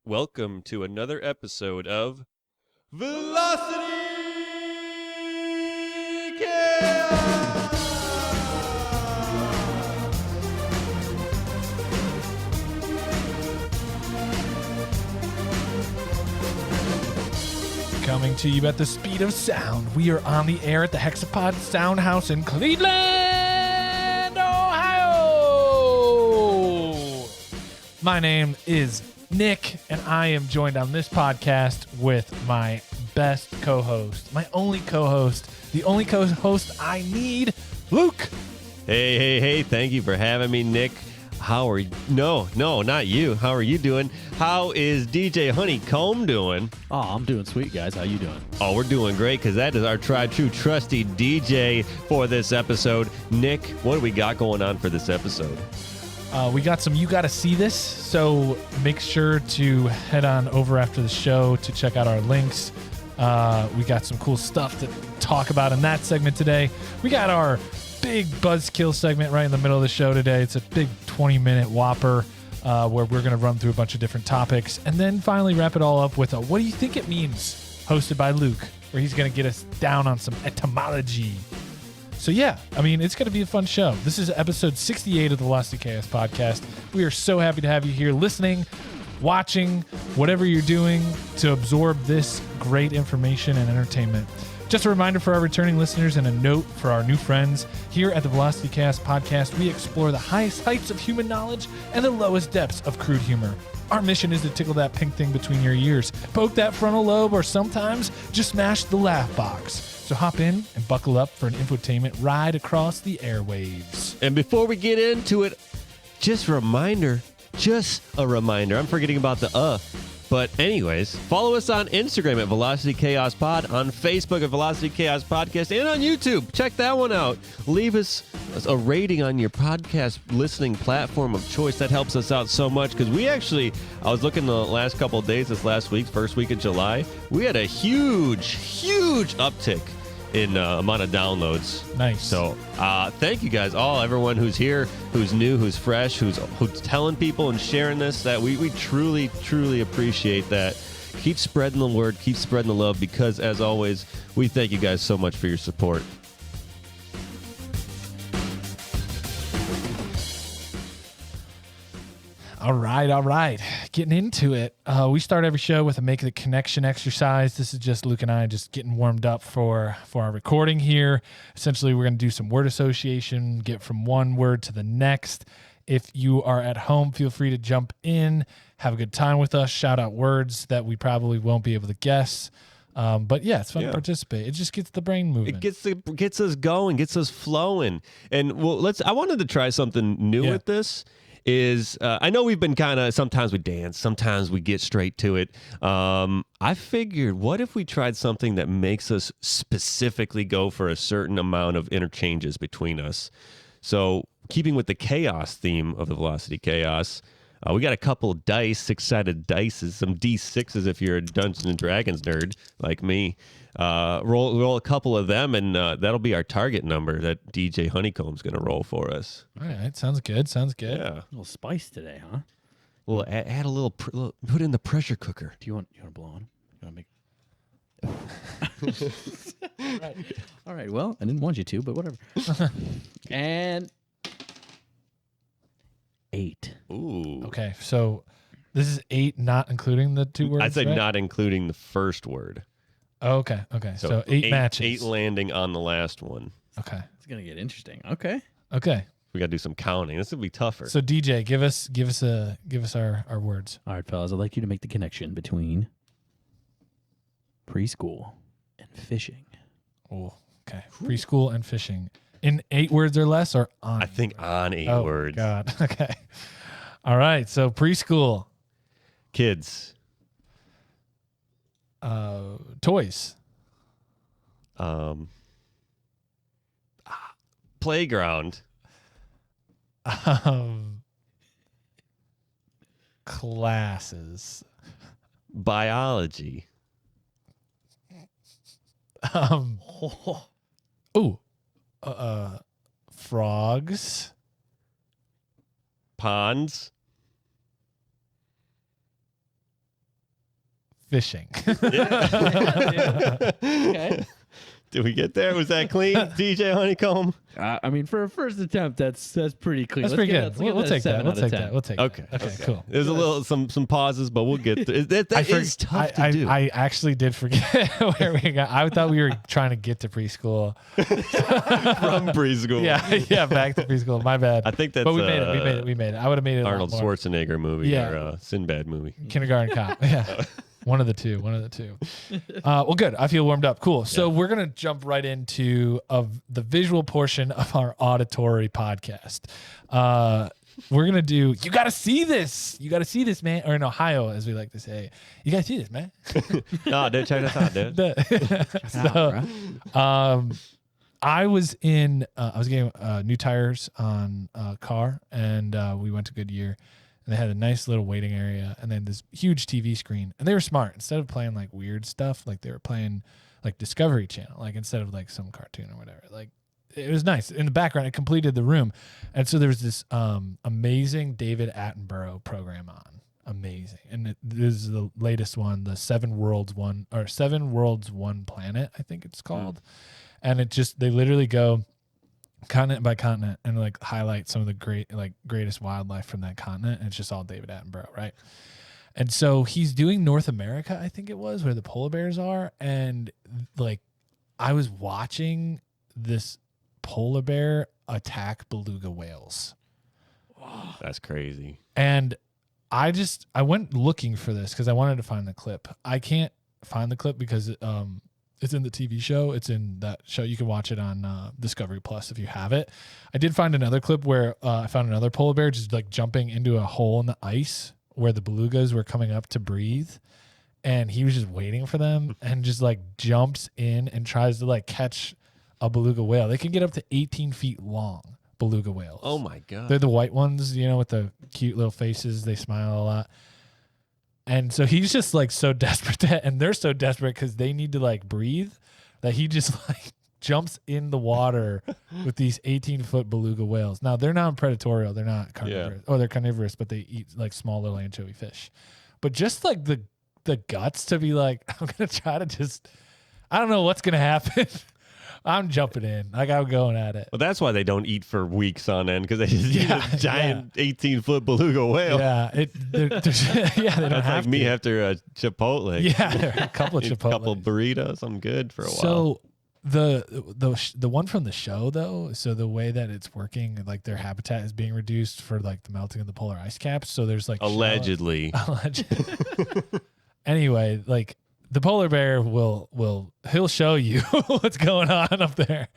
Welcome to another episode of Velocity Chaos! Coming to you at the speed of sound. We are on the air at the Hexapod Sound House in Cleveland, Ohio. My name is Nick, and I am joined on this podcast with my best co-host, my only co-host, the only co-host I need, Luke. Hey, thank you for having me, Nick. How are you? No, not you. How are you doing? How is DJ Honeycomb doing? Oh, I'm doing sweet, guys. How you doing? Oh, we're doing great because that is our tried, true, trusty DJ for this episode. Nick, what do we got going on for this episode? We got some You Gotta See This, so make sure to head on over after the show to check out our links. We got some cool stuff to talk about in that segment today. We got our big Buzzkill segment right in the middle of the show today. It's a big 20-minute whopper where we're going to run through a bunch of different topics and then finally wrap it all up with a What Do You Think It Means, hosted by Luke, where he's going to get us down on some etymology. So yeah, I mean, it's going to be a fun show. This is episode 68 of the Velocity Chaos podcast. We are so happy to have you here listening, watching, whatever you're doing to absorb this great information and entertainment. Just a reminder for our returning listeners and a note for our new friends. Here at the Velocity Chaos podcast, we explore the highest heights of human knowledge and the lowest depths of crude humor. Our mission is to tickle that pink thing between your ears, poke that frontal lobe, or sometimes just smash the laugh box. So hop in and buckle up for an infotainment ride across the airwaves. And before we get into it, just a reminder, I'm forgetting about the But anyways, follow us on Instagram at Velocity Chaos Pod, on Facebook at Velocity Chaos Podcast, and on YouTube. Check that one out. Leave us a rating on your podcast listening platform of choice. That helps us out so much because I was looking the last couple of days, this last week, first week of July, we had a huge uptick in amount of downloads. Nice. So thank you guys all, everyone who's here, who's new, who's fresh, who's telling people and sharing this, that we truly appreciate that. Keep spreading the word, keep spreading the love, because as always, we thank you guys so much for your support. All right. Getting into it. We start every show with a make the connection exercise. This is just Luke and I just getting warmed up for our recording here. Essentially, we're going to do some word association, get from one word to the next. If you are at home, feel free to jump in, have a good time with us, shout out words that we probably won't be able to guess. But yeah, it's fun to participate. It just gets the brain moving. It gets us going, gets us flowing. And I wanted to try something new with this. I know we've been sometimes we dance, sometimes we get straight to it. I figured, what if we tried something that makes us specifically go for a certain amount of interchanges between us? So keeping with the chaos theme of the Velocity Chaos, we got a couple of dice, six-sided dice, some D6s if you're a Dungeons & Dragons nerd like me. Roll a couple of them, and that'll be our target number that DJ Honeycomb's going to roll for us. All right, sounds good. Yeah. A little spice today, huh? We'll add a little, put in the pressure cooker. Do you want to blow on? You want to make? Right. All right. Well, I didn't want you to, but whatever. And 8. Ooh. Okay, so this is 8, not including the two words. I'd say right? not including the first word. Oh, okay. So 8 matches. 8 landing on the last one. Okay. It's gonna get interesting. Okay. We got to do some counting. This will be tougher. So DJ, give us our words. All right, fellas. I'd like you to make the connection between preschool and fishing. Oh, okay. Preschool and fishing. In 8 words or less, or on? I think on 8 words. Oh, God. Okay. All right. So preschool. Kids. Toys. Playground. Classes. Biology. Frogs. Ponds. fishing. Okay. Did we get there? Was that clean, DJ Honeycomb? I mean, for a first attempt, that's pretty clean. That's Let's pretty give good. it- let's give We'll that a take 7 out that. of We'll 10. take that. Okay. Okay, cool. There's a little some pauses, but we'll get through. That is tough to do. I actually did forget where we got. I thought we were trying to get to preschool. From preschool. Yeah, back to preschool. My bad. I think that's But we made it. We made it. I would have made it. Arnold a lot more. Schwarzenegger movie Yeah. or Sinbad movie. Kindergarten Cop. Yeah. One of the two. Well, good. I feel warmed up. Cool. So we're going to jump right into the visual portion of our auditory podcast. We're going to do, you got to see this. You got to see this, man. Or in Ohio, as we like to say, you got to see this, man. No, dude, check this out, dude. I was getting new tires on a car, and we went to Goodyear. And they had a nice little waiting area and then this huge TV screen. And they were smart. Instead of playing like weird stuff, like they were playing like Discovery Channel, like instead of like some cartoon or whatever. Like it was nice. In the background, it completed the room. And so there was this amazing David Attenborough program on. Amazing. And this is the latest one, the Seven Worlds, One Planet, I think it's called. And they literally go continent by continent and like highlight some of the greatest wildlife from that continent, and it's just all David Attenborough, right? And so he's doing North America, I think it was, where the polar bears are, and like I was watching this polar bear attack beluga whales. That's crazy. And I went looking for this because I wanted to find the clip. I can't find the clip because it's in the TV show. It's in that show. You can watch it on Discovery Plus if you have it. I did find another clip where I found another polar bear just like jumping into a hole in the ice where the belugas were coming up to breathe. And he was just waiting for them and just like jumps in and tries to like catch a beluga whale. They can get up to 18 feet long, beluga whales. Oh my God. They're the white ones, with the cute little faces. They smile a lot. And so he's just like so desperate and they're so desperate because they need to like breathe that he just like jumps in the water with these 18-foot beluga whales. Now they're not predatory, they're not carnivorous. Oh, they're carnivorous, but they eat like small little anchovy fish. But just like the guts to be like, I'm gonna try to I don't know what's gonna happen. I'm jumping in. Like I'm going at it. Well, that's why they don't eat for weeks on end, because they just eat a giant 18-foot beluga whale. Yeah, they don't That's have like me after a Chipotle. Yeah, a couple of Eat Chipotle. a couple burritos. I'm good for a while. So the one from the show though, so the way that it's working, like their habitat is being reduced for like the melting of the polar ice caps. So there's like Allegedly. Anyway, like the polar bear he'll show you what's going on up there.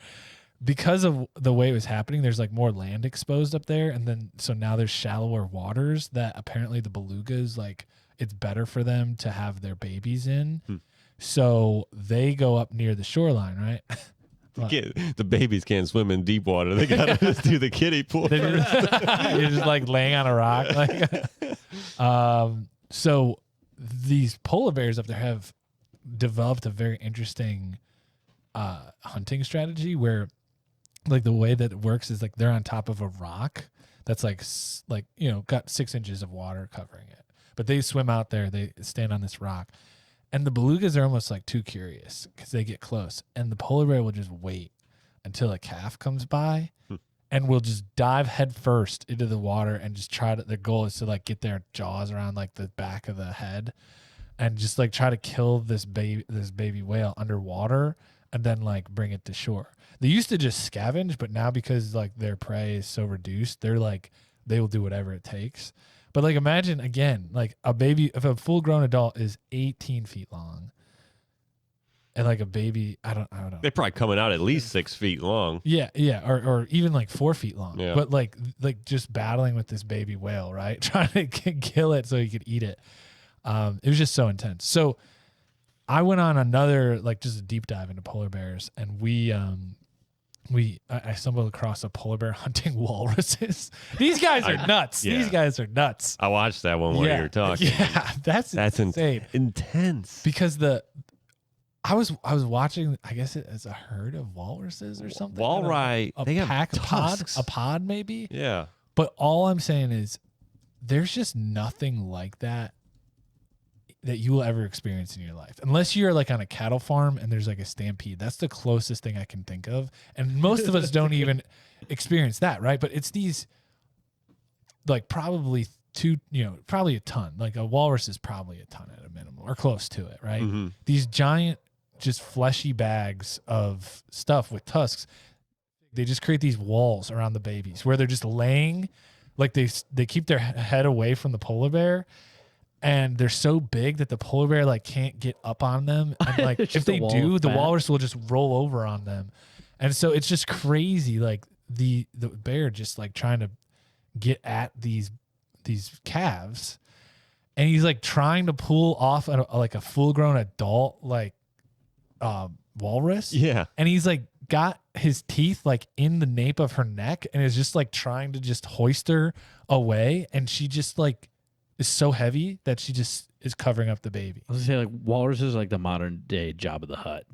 Because of the way it was happening, there's like more land exposed up there, and then so now there's shallower waters that apparently the belugas, like it's better for them to have their babies in. So they go up near the shoreline, right? The babies can't swim in deep water. They gotta just do the kiddie pool. You're just like laying on a rock. So these polar bears up there have developed a very interesting hunting strategy where like the way that it works is like they're on top of a rock that's like got 6 inches of water covering it, but they swim out there, they stand on this rock, and the belugas are almost like too curious because they get close, and the polar bear will just wait until a calf comes by and will just dive head first into the water and just their goal is to like get their jaws around like the back of the head and just like try to kill this baby whale underwater and then like bring it to shore. They used to just scavenge, but now because like their prey is so reduced, they're like, they will do whatever it takes. But like imagine again, like if a full grown adult is 18 feet long and like a baby, I don't know. They're probably coming out at least 6 feet long. Yeah. Or even like 4 feet long. Yeah. But like just battling with this baby whale, right? Trying to kill it so you could eat it. It was just so intense. So I went on another, like just a deep dive into polar bears, and I stumbled across a polar bear hunting walruses. These guys are nuts. Yeah. These guys are nuts. I watched that one while you were talking. Yeah, that's insane. Intense. Because I was watching, I guess it's a herd of walruses or something. Walrus. A They have pack, tusks. a pod maybe. Yeah. But all I'm saying is there's just nothing like that that you will ever experience in your life, unless you're like on a cattle farm and there's like a stampede. That's the closest thing I can think of, and most of us don't even experience that, right? But it's these like probably probably a ton. Like a walrus is probably a ton at a minimum or close to it, right? Mm-hmm. These giant, just fleshy bags of stuff with tusks. They just create these walls around the babies where they're just laying, like they keep their head away from the polar bear, and they're so big that the polar bear like can't get up on them. And like if they do, the walrus will just roll over on them. And so it's just crazy. Like the bear just like trying to get at these calves, and he's like trying to pull off like a full grown adult like walrus. Yeah. And he's like got his teeth like in the nape of her neck and is just like trying to just hoist her away, and she just like is so heavy that she just is covering up the baby. I was gonna say, like, walrus is like the modern day Jabba the Hutt.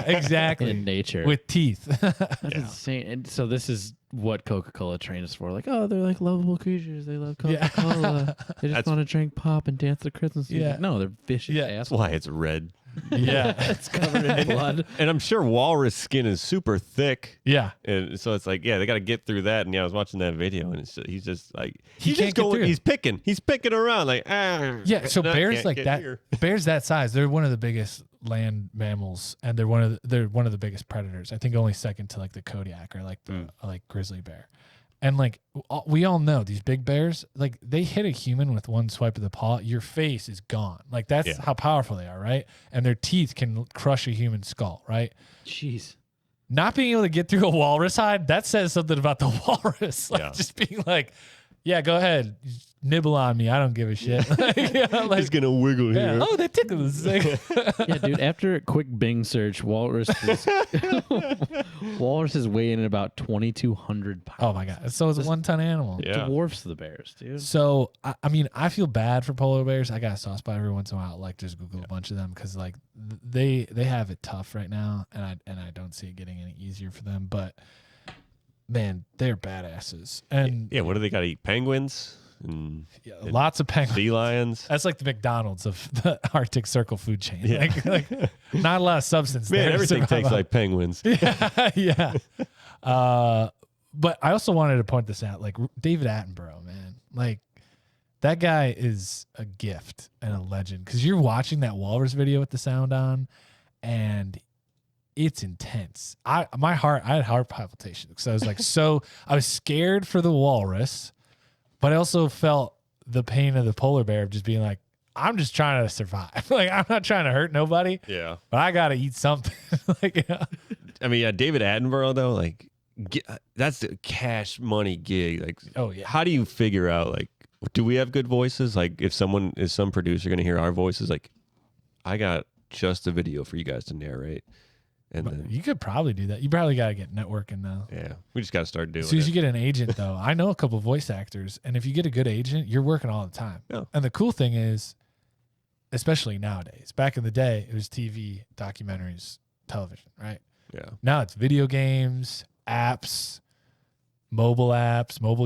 Exactly. In nature. With teeth. That's insane. And so this is what Coca-Cola trained us for. Like, oh, they're like lovable creatures. They love Coca-Cola. They just want to drink pop and dance the Christmas music. Yeah. No, they're vicious assholes. That's why it's red. Yeah. It's covered in blood. And I'm sure walrus skin is super thick. Yeah. And so it's like, yeah, they got to get through that. And yeah, I was watching that video, and he's just like, He he's can't just get going, through. he's picking around like, Yeah. So no, bears can't like get that, here. bears that size, they're one of the biggest land mammals, and they're one of the biggest predators. I think only second to like the Kodiak or like the like grizzly bear. And like we all know these big bears, like they hit a human with one swipe of the paw, your face is gone. Like that's how powerful they are, right? And their teeth can crush a human skull, right? Jeez. Not being able to get through a walrus hide, that says something about the walrus. Like just being like, yeah, go ahead, nibble on me. I don't give a shit. Like, He's gonna wiggle here. Oh, that tickles. Yeah, dude. After a quick Bing search, walrus weigh in at about 2,200 pounds. Oh my god! So it's a 1 ton animal. Yeah. Dwarfs the bears, dude. So I mean, I feel bad for polar bears. I got a soft spot every once in a while. Like just Google a bunch of them because like they have it tough right now, and I don't see it getting any easier for them. But man, they're badasses. And yeah, what do they got to eat? Penguins and lots of penguins. sea lions. That's like the McDonald's of the Arctic Circle food chain. Yeah. Like not a lot of substance. Man, there everything tastes like penguins. Yeah. But I also wanted to point this out. Like David Attenborough, man, like that guy is a gift and a legend. Because you're watching that walrus video with the sound on, and it's intense. I had heart palpitations because I was like, I was scared for the walrus, but I also felt the pain of the polar bear of just being like, I'm just trying to survive. Like I'm not trying to hurt nobody. Yeah, but I gotta eat something. Like, I mean, yeah, David Attenborough though, like that's the cash money gig. Like, oh yeah, how do you figure out like, do we have good voices? Like, if some producer going to hear our voices, like, I got just a video for you guys to narrate. And then, you could probably do that. You probably got to get networking though. Yeah, we just got to start doing it. As soon as you get an agent though, I know a couple of voice actors, and if you get a good agent, you're working all the time. Yeah. And the cool thing is, especially nowadays, back in the day, it was TV, documentaries, television, right? Yeah. Now it's video games, apps, mobile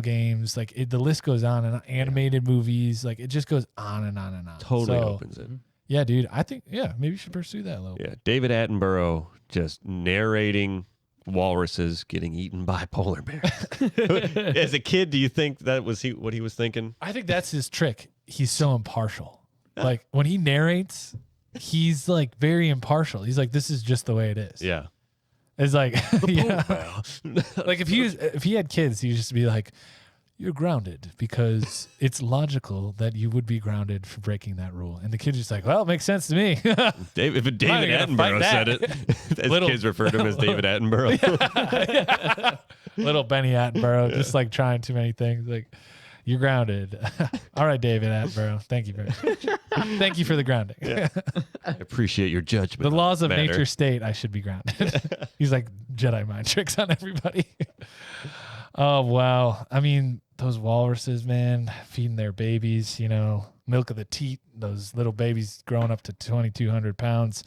games. Like the list goes on, and animated movies. Like it just goes on and on and on. Totally opens it. Yeah, dude. I think, maybe you should pursue that a little bit. Yeah. David Attenborough just narrating walruses getting eaten by polar bears. As a kid, do you think that was what he was thinking? I think that's his trick. He's so impartial. Like when he narrates, he's like very impartial. He's like, this is just the way it is. Yeah. It's like, yeah. Like if he had kids, he'd just be like, you're grounded because it's logical that you would be grounded for breaking that rule. And the kid's just like, well, it makes sense to me. If David Attenborough said it, as kids refer to him as David Attenborough. Yeah. Little Benny Attenborough, just like trying too many things. Like, you're grounded. All right, David Attenborough. Thank you very much. Thank you for the grounding. Yeah. I appreciate your judgment. The laws of nature state I should be grounded. He's like Jedi mind tricks on everybody. Oh, wow. I mean, those walruses, man, feeding their babies, milk of the teat, those little babies growing up to 2,200 pounds.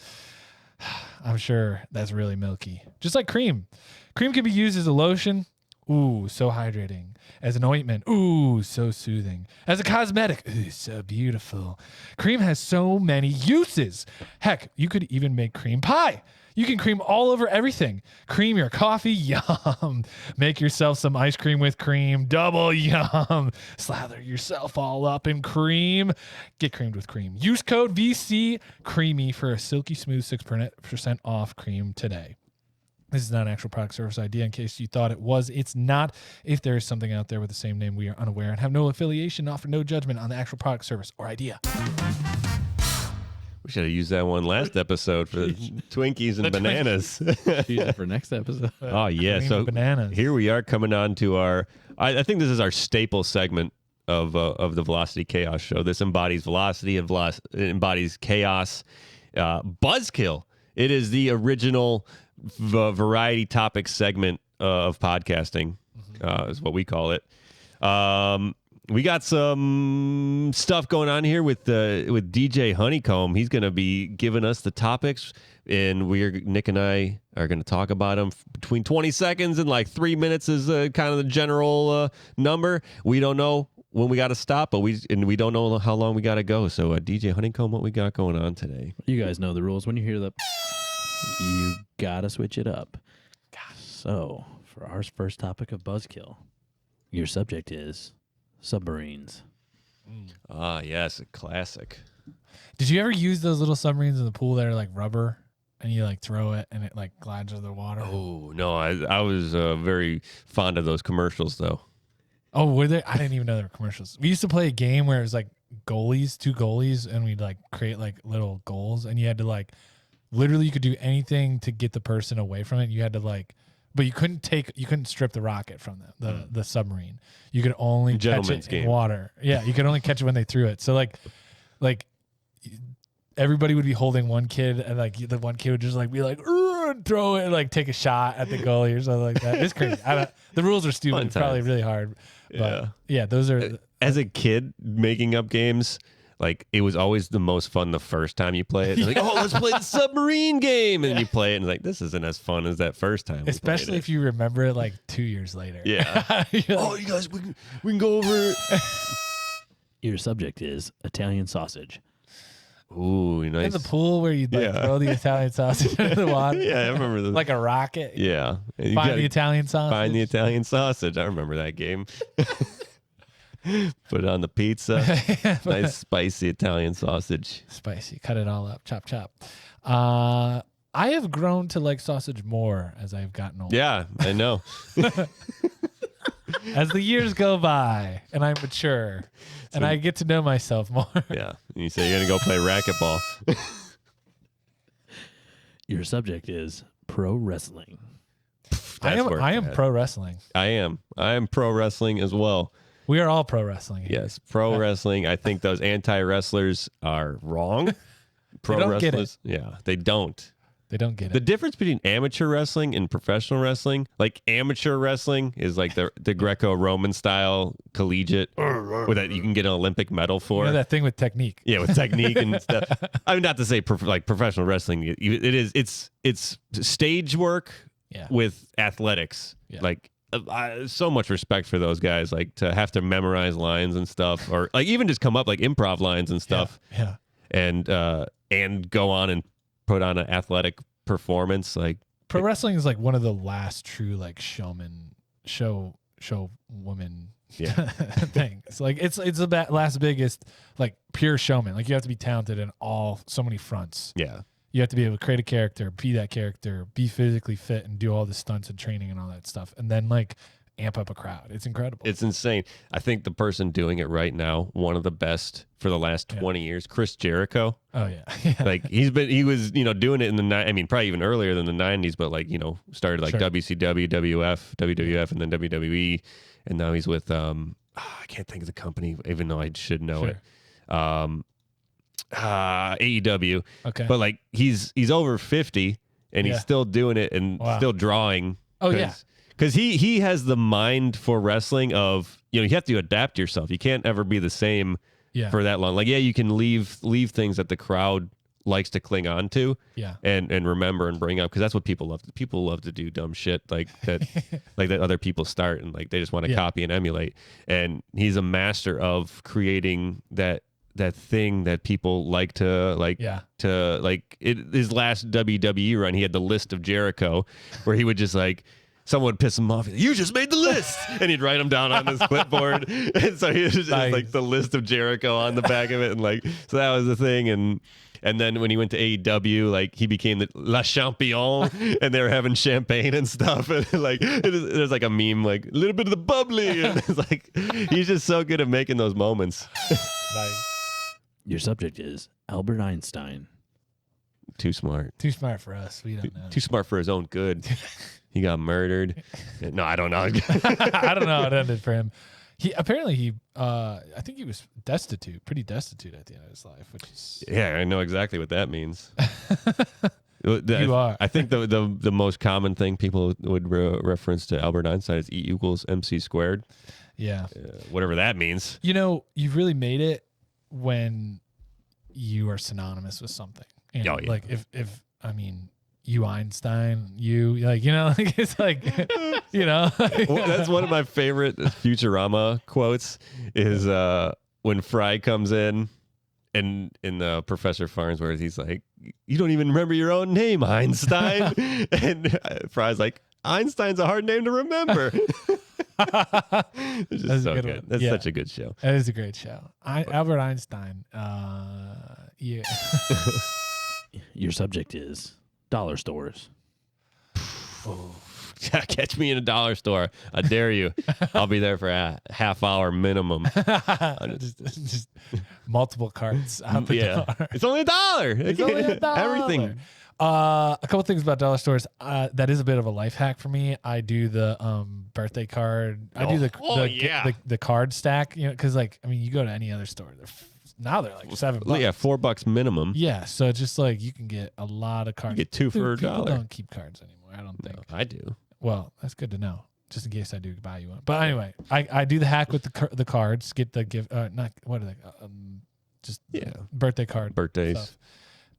I'm sure that's really milky. Just like cream. Cream can be used as a lotion Ooh, so hydrating. As an ointment, ooh, so soothing. As a cosmetic, ooh, so beautiful. Cream has so many uses. Heck, you could even make cream pie. You can cream all over everything. Cream your coffee, yum. Make yourself some ice cream with cream, double yum. Slather yourself all up in cream. Get creamed with cream. Use code VC Creamy for a silky smooth 6% off cream today. This is not an actual product service idea in case you thought it was. It's not. If there is something out there with the same name, we are unaware and have no affiliation, offer no judgment on the actual product, service, or idea. We should have used that one last episode for Twinkies and bananas. Use it for next episode. Oh, yeah. Cream So and bananas. here we are coming on to our, I think this is our staple segment of the Velocity Chaos show. This embodies velocity and it embodies chaos. Buzzkill. It is the original variety topic segment of podcasting, is what we call it. We got some stuff going on here with DJ Honeycomb. He's going to be giving us the topics, and Nick and I are going to talk about them between 20 seconds and like 3 minutes is kind of the general number. We don't know when we got to stop, but we don't know how long we got to go. So DJ Honeycomb, what we got going on today? You guys know the rules. When you hear the, you gotta switch it up. So for our first topic of Buzzkill, your subject is Submarines. Ah, yes, a classic. Did you ever use those little submarines in the pool that are like rubber and you like throw it and it like glides over the water? Oh, no, I was very fond of those commercials, though. Oh, were there? I didn't even know there were commercials. We used to play a game where it was like two goalies, and we'd like create like little goals, and you had to like literally you could do anything to get the person away from it. You had to like, but you couldn't strip the rocket from them, the submarine. You could only catch it in water. Yeah, you could only catch it when they threw it. So like everybody would be holding one kid, and like the one kid would just like be like throw it, and, like take a shot at the goalie or something like that. It's crazy. The rules are stupid. It's probably really hard. But yeah, those are. As a kid making up games, like it was always the most fun the first time you play it. Like, oh, let's play the submarine game, and you play it, and like this isn't as fun as that first time. Especially if you remember it like 2 years later. Yeah. Oh, you guys, we can go over it. Your subject is Italian sausage. Ooh, nice. In the pool where you'd like throw the Italian sausage into the water. Yeah, I remember that. Like a rocket. Yeah. Find the Italian sausage. Find the Italian sausage. I remember that game. Put it on the pizza. Nice spicy Italian sausage. Spicy. Cut it all up. Chop, chop. I have grown to like sausage more as I've gotten older. Yeah, I know. As the years go by and I mature and I get to know myself more. Yeah. And you say you're going to go play racquetball. Your subject is pro wrestling. I am pro wrestling. I am pro wrestling as well. We are all pro wrestling here. Yes, pro wrestling. I think those anti-wrestlers are wrong. Pro don't wrestlers. get it. Yeah, they don't. They don't get The it. difference between amateur wrestling and professional wrestling, like amateur wrestling is like the Greco-Roman style collegiate where that you can get an Olympic medal for. You know that thing with technique. Yeah, with technique and stuff. I mean, not to say like professional wrestling. It's stage work with athletics. Yeah. Like so much respect for those guys. Like to have to memorize lines and stuff, or like even just come up like improv lines and stuff. Yeah. And go on and put on an athletic performance. Like pro wrestling is like one of the last true like show woman things. Like it's the last biggest like pure showman. Like you have to be talented in so many fronts. Yeah. You have to be able to create a character, be that character, be physically fit, and do all the stunts and training and all that stuff, and then like amp up a crowd. It's incredible. It's insane. I think the person doing it right now, one of the best for the last 20 years, Chris Jericho. Oh yeah. Like he was doing it in the probably even earlier than the 90s, but like started like WCW, WWF, and then WWE, and now he's with I can't think of the company, even though I should know it. AEW. Okay. But like he's over 50 and he's still doing it and still drawing. Oh yeah. Because he has the mind for wrestling of, you have to adapt yourself. You can't ever be the same for that long. Like, yeah, you can leave things that the crowd likes to cling on to Yeah. and remember and bring up, because that's what people love. People love to do dumb shit like that, like that other people start and like they just want to copy and emulate. And he's a master of creating that thing that people like to like his last WWE run, he had the list of Jericho where he would just like, someone would piss him off. You just made the list, and he'd write them down on his clipboard. And so he was just like the list of Jericho on the back of it, and like so that was the thing. And then when he went to AEW, like he became the La Champion, and they were having champagne and stuff. And like there's like a meme, like a little bit of the bubbly, and it's like he's just so good at making those moments. Your subject is Albert Einstein. Too smart. Too smart for us. We don't know. Too smart for his own good. He got murdered. No, I don't know. I don't know how it ended for him. I think he was pretty destitute at the end of his life, which is I know exactly what that means. You are. I think the most common thing people would reference to Albert Einstein is E equals MC squared. Yeah. Whatever that means. You know, you've really made it when you are synonymous with something. You know, like if I mean, you Einstein, like it's like, That's one of my favorite Futurama quotes is when Fry comes in and in the Professor Farnsworth, he's like, you don't even remember your own name, Einstein. And Fry's like, Einstein's a hard name to remember. It's just so good. That's such a good show. That is a great show. Albert Einstein. Yeah. Your subject is dollar stores. Catch me in a dollar store. I dare you. I'll be there for a half hour minimum. just multiple carts out the door. It's only $1. It's only $1. Everything. A couple things about dollar stores. That is a bit of a life hack for me. I do the birthday card. I do the card stack. You know, because like I mean, you go to any other store, now they're like $7. Yeah, $4 minimum. Yeah, so it's just like you can get a lot of cards. You get two for $1. People don't keep cards anymore. I don't think. No, I do. Well, that's good to know. Just in case I do buy you one. But anyway, I do the hack with the cards. Get the gift. Not what are they? Birthday card. Birthdays.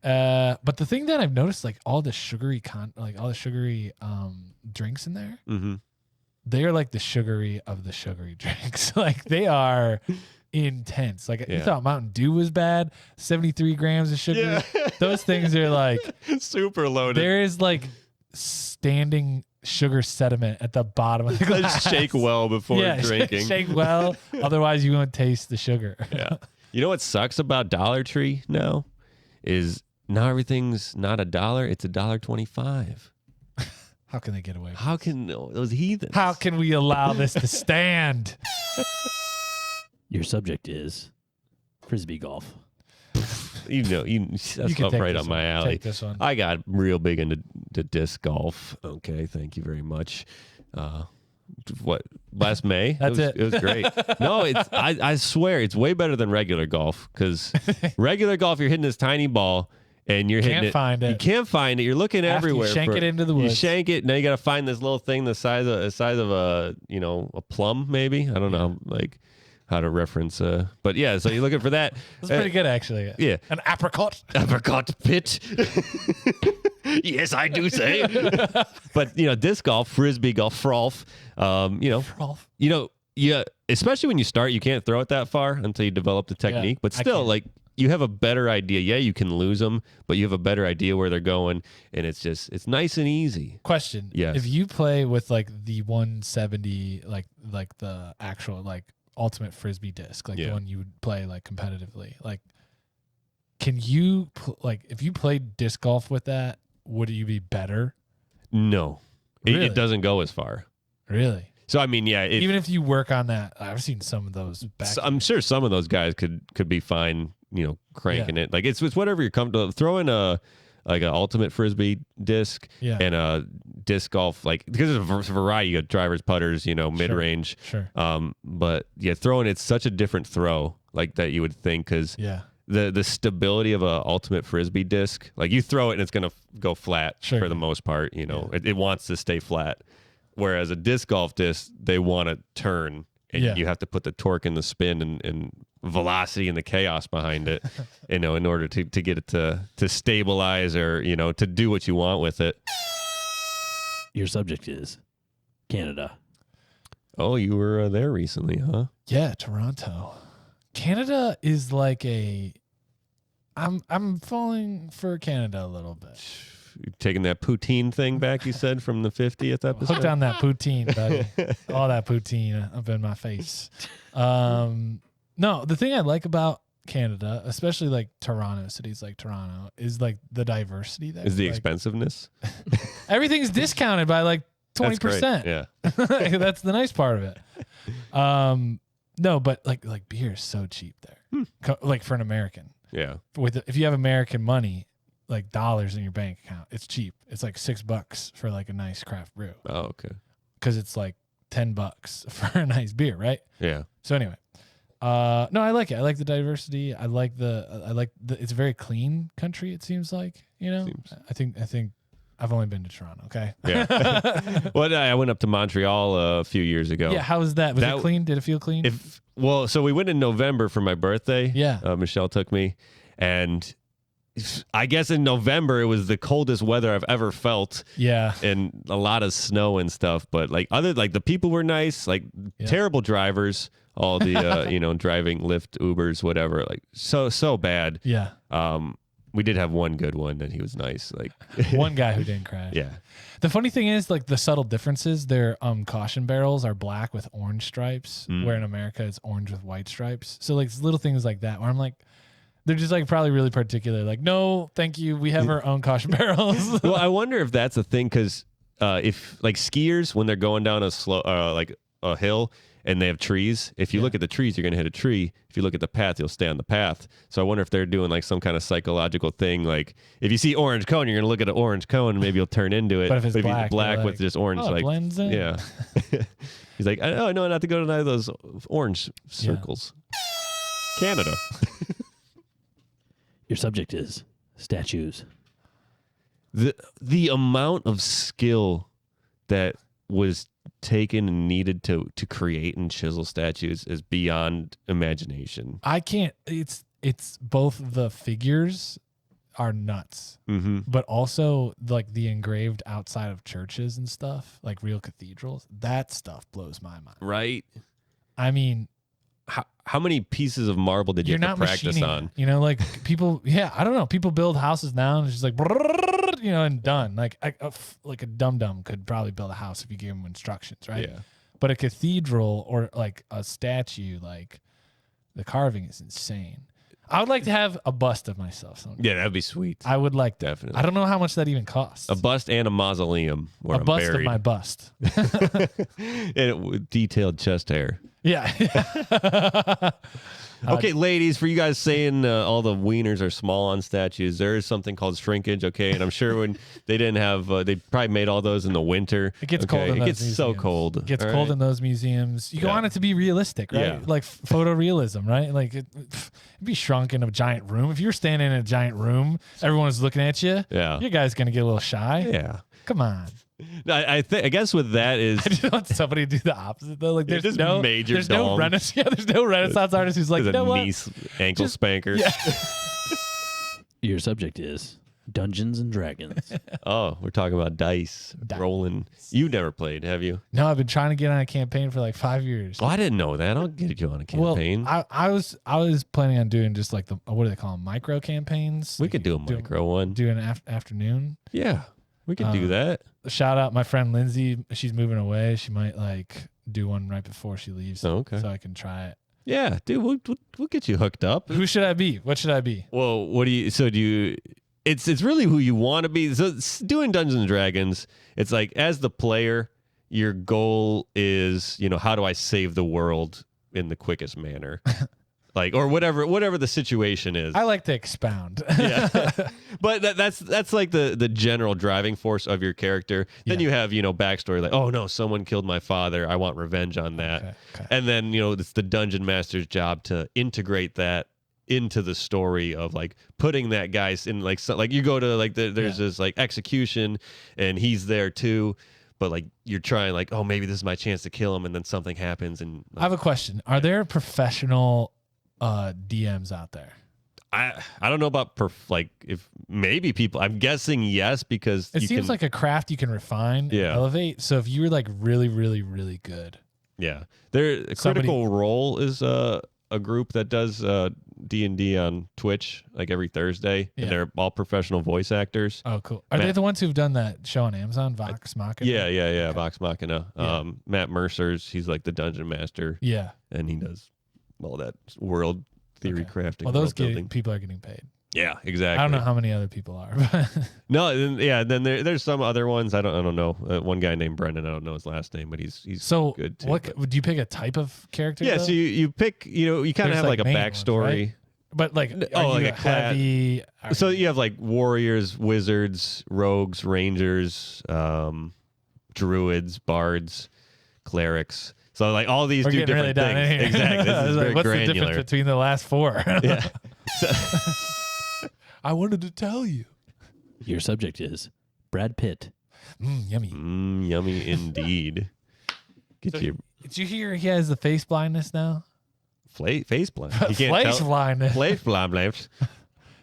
Stuff. But the thing that I've noticed, like all the sugary drinks in there, they are like the sugary of the sugary drinks. Like they are intense. Like you thought Mountain Dew was bad, 73 grams of sugar. Yeah. Those things are like super loaded. There is like standing sugar sediment at the bottom of the glass. Shake well before drinking. Shake well, otherwise you won't taste the sugar. Yeah. You know what sucks about Dollar Tree now is now everything's not $1, it's $1.25. How can they get away with How can those heathens? How can we allow this to stand? Your subject is Frisbee golf. That's up right on my alley. Take this one. I got real big into disc golf. Okay, thank you very much. Last May? That's it. It was great. No, I swear it's way better than regular golf, because regular golf you're hitting this tiny ball and you're hitting it. Find it. You can't find it. You're looking everywhere. You shank it into the woods. You shank it. Now you got to find this little thing the size of a plum maybe. I don't know how to reference. But yeah, so you're looking for that. That's pretty good actually. Yeah, an apricot. Apricot Pitt. Yes, I do say. But disc golf, Frisbee golf, frolf. Especially when you start, you can't throw it that far until you develop the technique. But still, you have a better idea. Yeah, you can lose them, but you have a better idea where they're going, and it's nice and easy. Question: Yes. If you play with like the 170, like the actual ultimate Frisbee disc, the one you would play competitively, can you if you played disc golf with that, would you be better? No, really? It doesn't go as far. Really? So I mean, yeah. Even if you work on that, I've seen some of those back. So I'm sure some of those guys could be fine, cranking it. Like it's whatever you're comfortable. Throw in an ultimate Frisbee disc and a disc golf, because there's a variety. You got drivers, putters, mid range. Sure. But yeah, throwing it's such a different throw that you would think, because the stability of a ultimate Frisbee disc, you throw it and it's gonna go flat for the most part. It wants to stay flat. Whereas a disc golf disc, they want to turn, and you have to put the torque in the spin and velocity and the chaos behind it, in order to get it to stabilize or, to do what you want with it. Your subject is Canada. Oh, you were there recently, huh? Yeah, Toronto. Canada is like I'm falling for Canada a little bit. You're taking that poutine thing back you said from the 50th episode? Hooked on that poutine, buddy. All that poutine up in my face. No, the thing I like about Canada, especially like Toronto, cities like Toronto, is like the diversity there. Is the like, expensiveness? Everything's discounted by like 20%. Yeah. That's the nice part of it. No, but like beer is so cheap there. Like for an American. Yeah. If you have American money, like dollars in your bank account, it's cheap. It's like $6 for like a nice craft brew. Oh, okay. Because it's like $10 for a nice beer, right? Yeah. So anyway, no, I like it. I like the diversity. I like it's a very clean country. It seems like, I think I've only been to Toronto. Okay. Yeah. Well, I went up to Montreal a few years ago. Yeah. How was that? Was it clean? Did it feel clean? So we went in November for my birthday. Yeah. Michelle took me, and I guess in November it was the coldest weather I've ever felt. Yeah. And a lot of snow and stuff. But the people were nice, terrible drivers, all the, driving Lyft, Ubers, whatever, so bad. Yeah. We did have one good one and he was nice. One guy who didn't crash. Yeah. The funny thing is the subtle differences, their caution barrels are black with orange stripes, where in America it's orange with white stripes. So little things like that where I'm like, they're just probably really particular. Like, no, thank you. We have our own caution barrels. Well, I wonder if that's a thing because if skiers, when they're going down a hill and they have trees, if you look at the trees, you're going to hit a tree. If you look at the path, you'll stay on the path. So I wonder if they're doing some kind of psychological thing. Like if you see orange cone, you're going to look at an orange cone and maybe you'll turn into it. But if it's black with just orange, it blends in. Yeah. He's like, oh, no, not to go to none of those orange circles. Yeah. Canada. Your subject is statues. The amount of skill that was taken and needed to create and chisel statues is beyond imagination. I can't. It's both the figures are nuts, but also the engraved outside of churches and stuff, like real cathedrals. That stuff blows my mind. Right. I mean, how many pieces of marble did you have to practice on? People, I don't know. People build houses now and it's just and done. Like a dum-dum could probably build a house if you gave them instructions, right? Yeah. But a cathedral or a statue, the carving is insane. I would like to have a bust of myself someday. Yeah, that'd be sweet. I would like definitely. I don't know how much that even costs. A bust and a mausoleum where a I'm bust buried. of my bust. And detailed chest hair. Yeah. Okay, ladies, for you guys saying all the wieners are small on statues, there is something called shrinkage, okay? And I'm sure when they didn't have, they probably made all those in the winter. It gets cold in those museums. So cold. It gets cold in those museums. You want it to be realistic, right? Yeah. Like photorealism, right? It'd be shrunk in a giant room. If you're standing in a giant room, everyone's looking at you. Yeah. Your guy's going to get a little shy. Yeah. Come on. I guess with that is I just want somebody to do the opposite though. There's no major there's dong. no Renaissance artist who's like, you know what? Niece ankle spanker. Yeah. Your subject is Dungeons and Dragons. Oh, we're talking about dice rolling. You never played, have you? No, I've been trying to get on a campaign for 5 years. Oh, I didn't know that. I'll get you on a campaign. Well, I was planning on doing just the what do they call them, micro campaigns. We could do a micro one. Do an afternoon. Yeah, we could do that. Shout out my friend Lindsay. She's moving away. She might do one right before she leaves. Oh, okay. So I can try it. Yeah, dude, we'll get you hooked up. Who should I be? What should I be? Well, it's really who you want to be. So doing Dungeons and Dragons, it's as the player, your goal is, how do I save the world in the quickest manner? Or whatever the situation is. I like to expound. Yeah. But that's the general driving force of your character. Then you have, backstory oh no, someone killed my father. I want revenge on that. Okay. And then, it's the dungeon master's job to integrate that into the story of putting that guy's in you go to there's this execution and he's there too. But you're trying oh, maybe this is my chance to kill him. And then something happens. And I have a question. Are there professional DMs out there? I don't know about if maybe people. I'm guessing yes, because It seems like a craft you can refine and elevate. So if you were like really, really, really good. Yeah. Critical Role is a group that does D&D on Twitch like every Thursday. Yeah. And they're all professional voice actors. Oh, cool. Are they the ones who've done that show on Amazon, Vox Machina? Yeah. Okay. Vox Machina. Yeah. Matt Mercer's, he's like the dungeon master. Yeah. And he does all that world theory crafting. Well, those people are getting paid. Yeah, exactly. I don't know how many other people are. No, then there's some other ones. I don't know. One guy named Brendan. I don't know his last name, but he's so good too. What would you pick a type of character? Yeah, though? so you pick. You kind of have like a backstory. Ones, right? But like, like a heavy. So you have like warriors, wizards, rogues, rangers, druids, bards, clerics. So like all these do different things. Exactly. This is very what's granular. the difference between the last four? Yeah. I wanted to tell you. Your subject is Brad Pitt. Yummy. Yummy indeed. Did you hear he has the face blindness now? Face blind. He can't face blindness. Face blindness.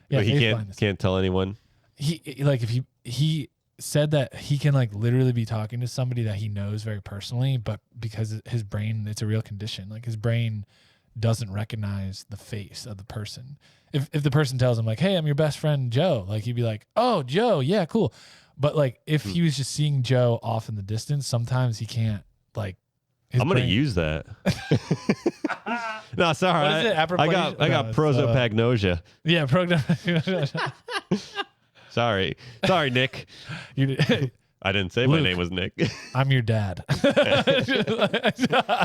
Yeah, but he can't tell anyone. He said that he can like literally be talking to somebody that he knows very personally, but because his brain, it's a real condition. Like his brain doesn't recognize the face of the person. If the person tells him like, "Hey, I'm your best friend Joe," like he'd be like, "Oh, Joe, yeah, cool." But like if he was just seeing Joe off in the distance, sometimes he can't like. I'm gonna use that. No, sorry. What is it? I got prosopagnosia. Yeah, Sorry, Nick. I didn't say Luke, my name was Nick. I'm your dad.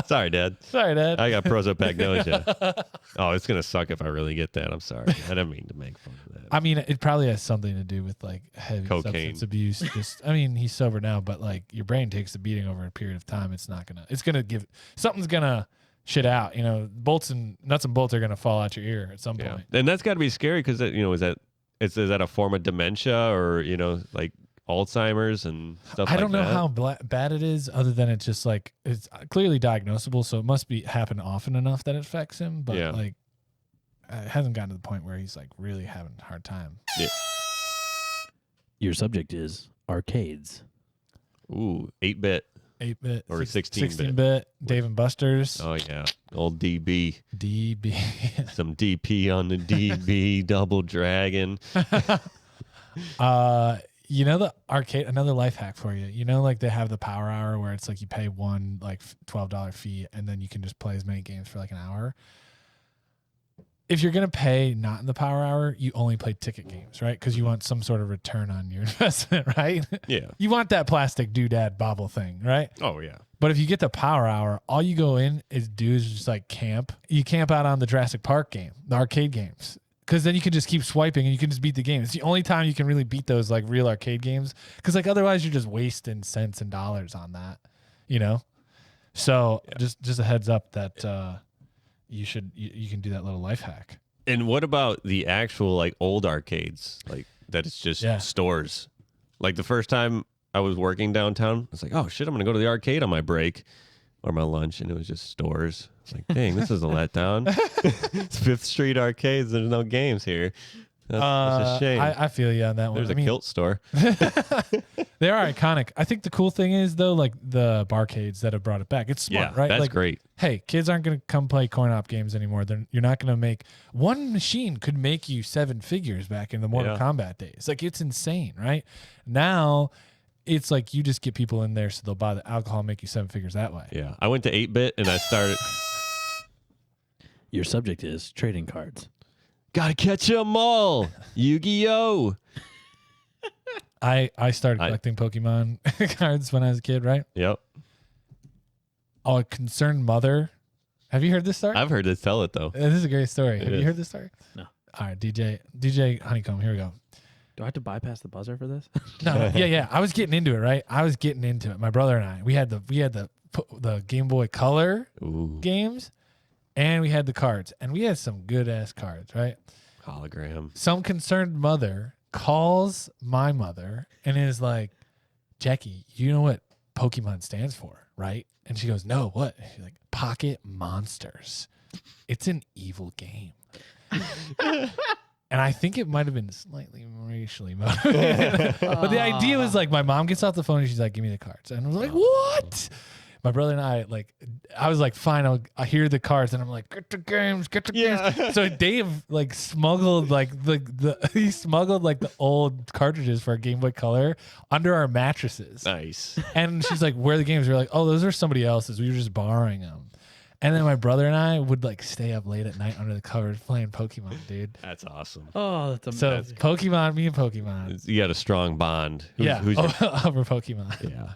Sorry, Dad. Sorry, Dad. I got prosopagnosia. Oh, it's gonna suck if I really get that. I'm sorry. I didn't mean to make fun of that. I mean, it probably has something to do with like heavy substance abuse. Just, I mean, he's sober now, but like your brain takes a beating over a period of time. Something's gonna shit out. You know, nuts and bolts are gonna fall out your ear at some point. And that's got to be scary because is that a form of dementia or like Alzheimer's and stuff like that? I don't know how bad it is, other than it's just like it's clearly diagnosable, so it must be happen often enough that it affects him. But like, it hasn't gotten to the point where he's like really having a hard time. Yeah. Your subject is arcades. Ooh, 8-bit. 8-bit or 16-bit. 16-bit. Dave and Buster's. Oh yeah, old DB. Some DP on the DB. Double Dragon. The arcade, another life hack for you. Like they have the power hour where it's like you pay one like $12 fee and then you can just play as many games for like an hour. If you're going to pay not in the power hour, you only play ticket games, right? Because you want some sort of return on your investment, right? Yeah. You want that plastic doodad bobble thing, right? Oh, yeah. But if you get the power hour, all you go in is just like camp. You camp out on the Jurassic Park game, the arcade games. Because then you can just keep swiping and you can just beat the game. It's the only time you can really beat those like real arcade games. Because like otherwise you're just wasting cents and dollars on that, So just a heads up that you can do that little life hack. And what about the actual like old arcades, like that it's just stores? Like the first time I was working downtown, I was like, oh shit, I'm gonna go to the arcade on my break or my lunch, and it was just stores. It's like, dang, this is a letdown. It's 5th Street arcades. There's no games here. That's a shame. I feel you on that one. There's a kilt store. They are iconic. I think the cool thing is though, like the barcades that have brought it back. It's smart, right? That's like, great. Hey, kids aren't going to come play coin op games anymore. You're not going to make one machine could make you 7 figures back in the Mortal Kombat days. Like it's insane, right? Now it's like you just get people in there so they'll buy the alcohol and make you 7 figures that way. Yeah. I went to 8-bit and I started. Your subject is trading cards. Gotta catch 'em all. Yu-Gi-Oh! I started collecting Pokemon cards when I was a kid, right? Yep. Oh, a concerned mother. Have you heard this story? I've heard this. Tell it though. This is a great story. Have you heard this story? No. All right, DJ Honeycomb. Here we go. Do I have to bypass the buzzer for this? No. Yeah. I was getting into it, right? I was getting into it. My brother and I. We had the Game Boy Color games, and we had the cards, and we had some good ass cards, right? Hologram. Some concerned mother calls my mother and is like, Jackie, you know what Pokemon stands for, right? And she goes, no, what? And she's like, Pocket Monsters. it's an evil game. And I think it might have been slightly racially motivated. But the idea was like, my mom gets off the phone and she's like, give me the cards. And I was like, what? My brother and I was like, fine, I hear the cards. And I'm like, get the games. So Dave like smuggled like he smuggled like the old cartridges for our Game Boy Color under our mattresses. Nice. And she's like, where are the games? We're like, oh, those are somebody else's. We were just borrowing them. And then my brother and I would like stay up late at night under the covers playing Pokemon, dude. That's awesome. Oh, that's So amazing. Pokemon, me and Pokemon. You got a strong bond. Who's your- over Pokemon. Yeah.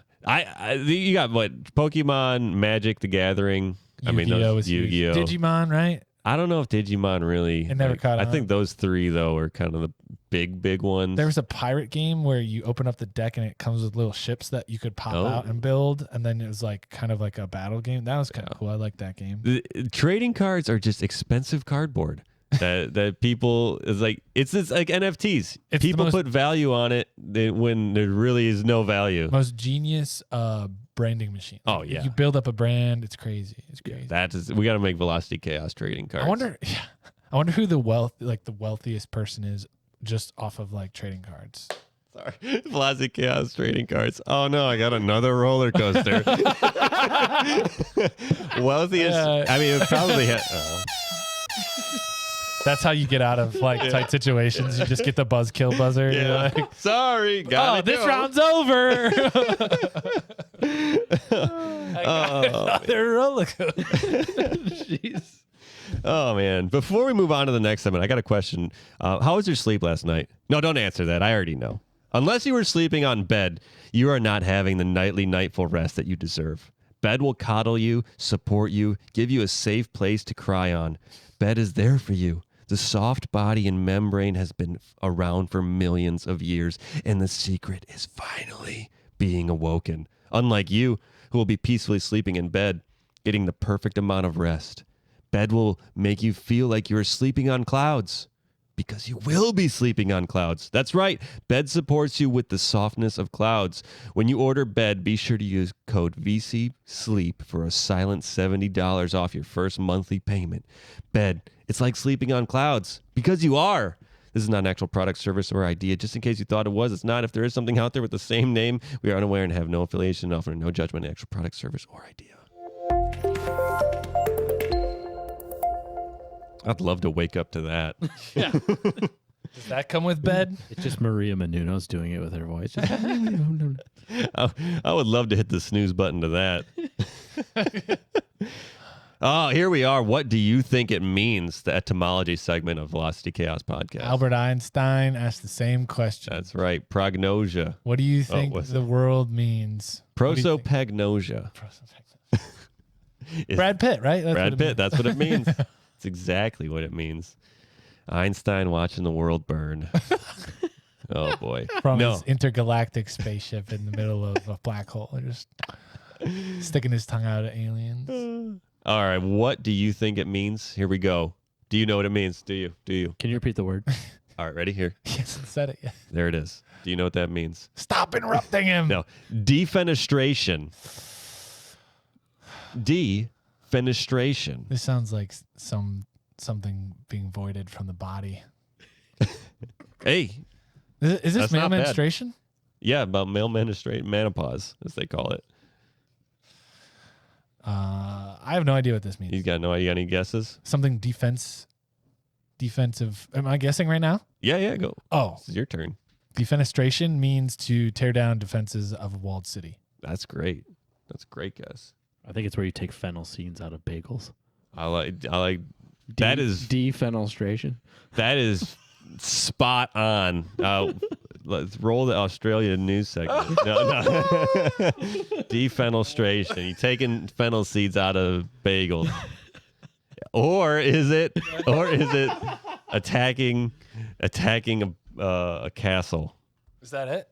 You got what? Pokemon, Magic the Gathering. Yu-Gi-Oh was huge. Yu-Gi-Oh. Digimon, right? I don't know if Digimon really. It never caught I on. think those three though are kind of the big ones. There was a pirate game where you open up the deck and it comes with little ships that you could pop out and build, and then it was like kind of like a battle game. That was kind of cool. I like that game. The trading cards are just expensive cardboard. that people is like it's like NFTs. It's people put value on it when there really is no value. Most genius branding machine. Oh yeah, you build up a brand. It's crazy. It's crazy. That is, we got to make Velocity Chaos trading cards. I wonder who the wealthiest person is just off of like trading cards. Sorry, Velocity Chaos trading cards. Oh no, I got another roller coaster. Wealthiest. I mean, it probably That's how you get out of like tight situations. You just get the Buzzkill buzzer. Yeah. You're like, sorry, this round's over. Another roller coaster. Jeez. Oh man! Before we move on to the next segment, I got a question. How was your sleep last night? No, don't answer that. I already know. Unless you were sleeping on bed, you are not having the nightly nightful rest that you deserve. Bed will coddle you, support you, give you a safe place to cry on. Bed is there for you. The soft body and membrane has been around for millions of years, and the secret is finally being awoken. Unlike you, who will be peacefully sleeping in bed, getting the perfect amount of rest. Bed will make you feel like you're sleeping on clouds, because you will be sleeping on clouds. That's right. Bed supports you with the softness of clouds. When you order bed, be sure to use code VCSLEEP for a silent $70 off your first monthly payment. Bed, it's like sleeping on clouds, because you are. This is not an actual product, service, or idea. Just in case you thought it was, it's not. If there is something out there with the same name, we are unaware and have no affiliation, offer no judgment, actual product, service, or idea. I'd love to wake up to that. Yeah. Does that come with bed? It's just Maria Menounos doing it with her voice. I would love to hit the snooze button to that. Oh, here we are. What do you think it means? The etymology segment of Velocity Chaos podcast. Albert Einstein asked the same question. That's right. Prognosia. What do you think the world means? Prosopagnosia. Brad Pitt, right? That's Brad Pitt. That's what it means. That's exactly what it means. Einstein watching the world burn. Oh, boy. From his intergalactic spaceship in the middle of a black hole. Just sticking his tongue out at aliens. All right. What do you think it means? Here we go. Do you know what it means? Do you? Can you repeat the word? All right. Ready? Here. He hasn't said it yet. There it is. Do you know what that means? Stop interrupting him. No. Defenestration. Defenestration. This sounds like something being voided from the body. Hey. Is this That's male not bad. menstruation? Yeah, about male menopause, as they call it. I have no idea what this means. You got any guesses? Something defensive. Am I guessing right now? Yeah, go. Oh. This is your turn. Defenestration means to tear down defenses of a walled city. That's great. That's a great guess. I think it's where you take fennel seeds out of bagels. I like that is defenestration. That is spot on. Let's roll the Australia news segment. No. Defenestration. You're taking fennel seeds out of bagels. Or is it attacking a castle? Is that it?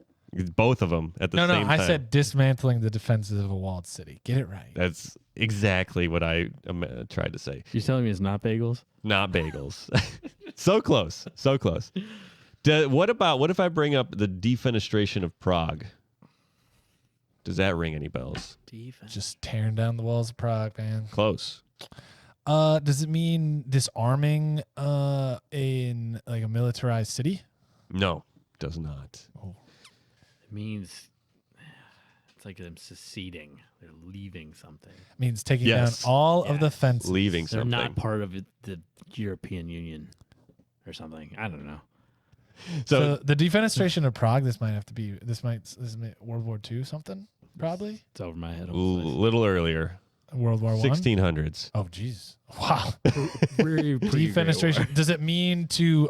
Both of them at the same time. No, I said dismantling the defenses of a walled city. Get it right. That's exactly what I tried to say. You're telling me it's not bagels? Not bagels. So close. What if I bring up the defenestration of Prague? Does that ring any bells? Just tearing down the walls of Prague, man. Close. Does it mean disarming in like a militarized city? No, does not. It means it's like them seceding. They're leaving something. It means taking Yes. down all of the fences. Leaving They're something. not part of the European Union or something. I don't know. So the defenestration of Prague. This might World War II something probably. It's over my head. Little earlier. World War I. 1600s. Oh, jeez. Wow. Pretty Defenestration. Does it mean to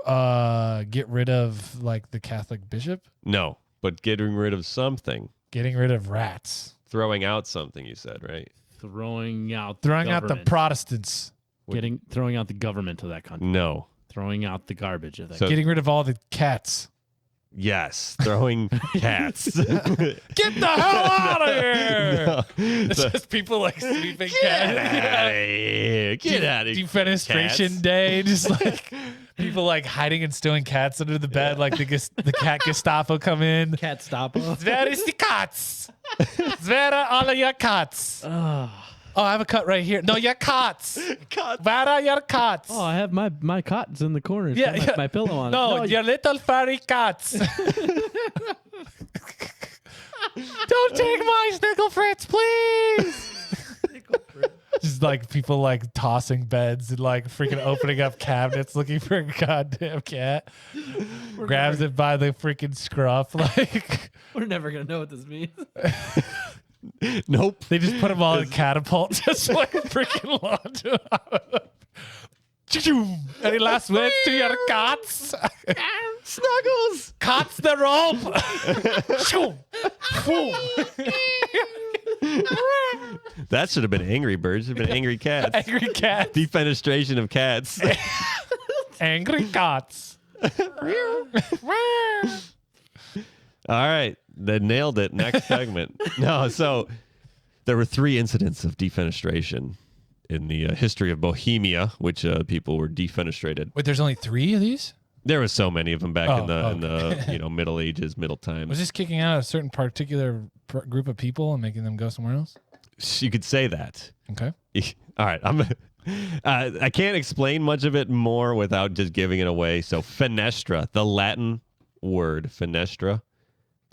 get rid of like the Catholic bishop? No, but getting rid of something. Getting rid of rats. Throwing out something, you said, right? Throwing out the Protestants. Throwing out the government of that country. No. Throwing out the garbage of that. So- Getting rid of all the cats. Yes, throwing cats. Get the hell out of here! No. It's So- just people like sleeping Get cats. out of here. Get out of here. Defenestration cats. day, just like people like hiding and stealing cats under the bed, like the cat Gestapo come in. Cat stop. Where is the cats? Where are all of your cats? Oh, I have a cut right here. No, your cats. Where are your cats? Oh, I have my cots in the corner. It's Yeah, got my pillow on No, it. your little furry cats. Don't take my Snickle Fritz, please. Just like people like tossing beds and like freaking opening up cabinets looking for a goddamn cat. Grabs it by the freaking scruff. Like We're never gonna know what this means. Nope. they just put them all in catapults, just like freaking launch them out. Any last words to your cats? Snuggles. Cuts the rope. That should have been Angry Birds. Should have been Angry Cats. Angry cats. Defenestration of cats. Angry cats. All right. They nailed it. Next segment. No, so there were 3 incidents of defenestration in the history of Bohemia, which people were defenestrated. Wait, there's only 3 of these? There was so many of them back in Oh, the Middle Ages, Middle times. Was this kicking out a certain particular group of people and making them go somewhere else? You could say that. Okay. All right. I can't explain much of it more without just giving it away. So fenestra, the Latin word fenestra,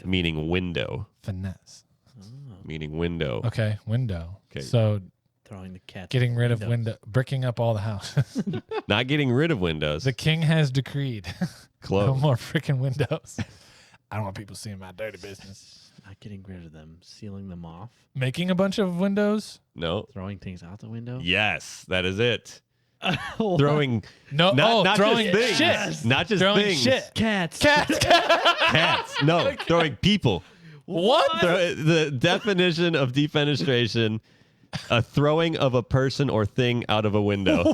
meaning window. Finesse. Meaning window. Okay, window. Okay. So Throwing the cat. getting rid of window, bricking up all the houses. Not getting rid of windows. The king has decreed. No Close. more freaking windows. I don't want people seeing my dirty business. Not getting rid of them. Sealing them off. Making a bunch of windows? No. Throwing things out the window. Yes, that is it. Throwing No, not throwing just things. shit. Not just Throwing things. shit. Cats. Cats. No, throwing people. What? The definition of defenestration, a throwing of a person or thing out of a window.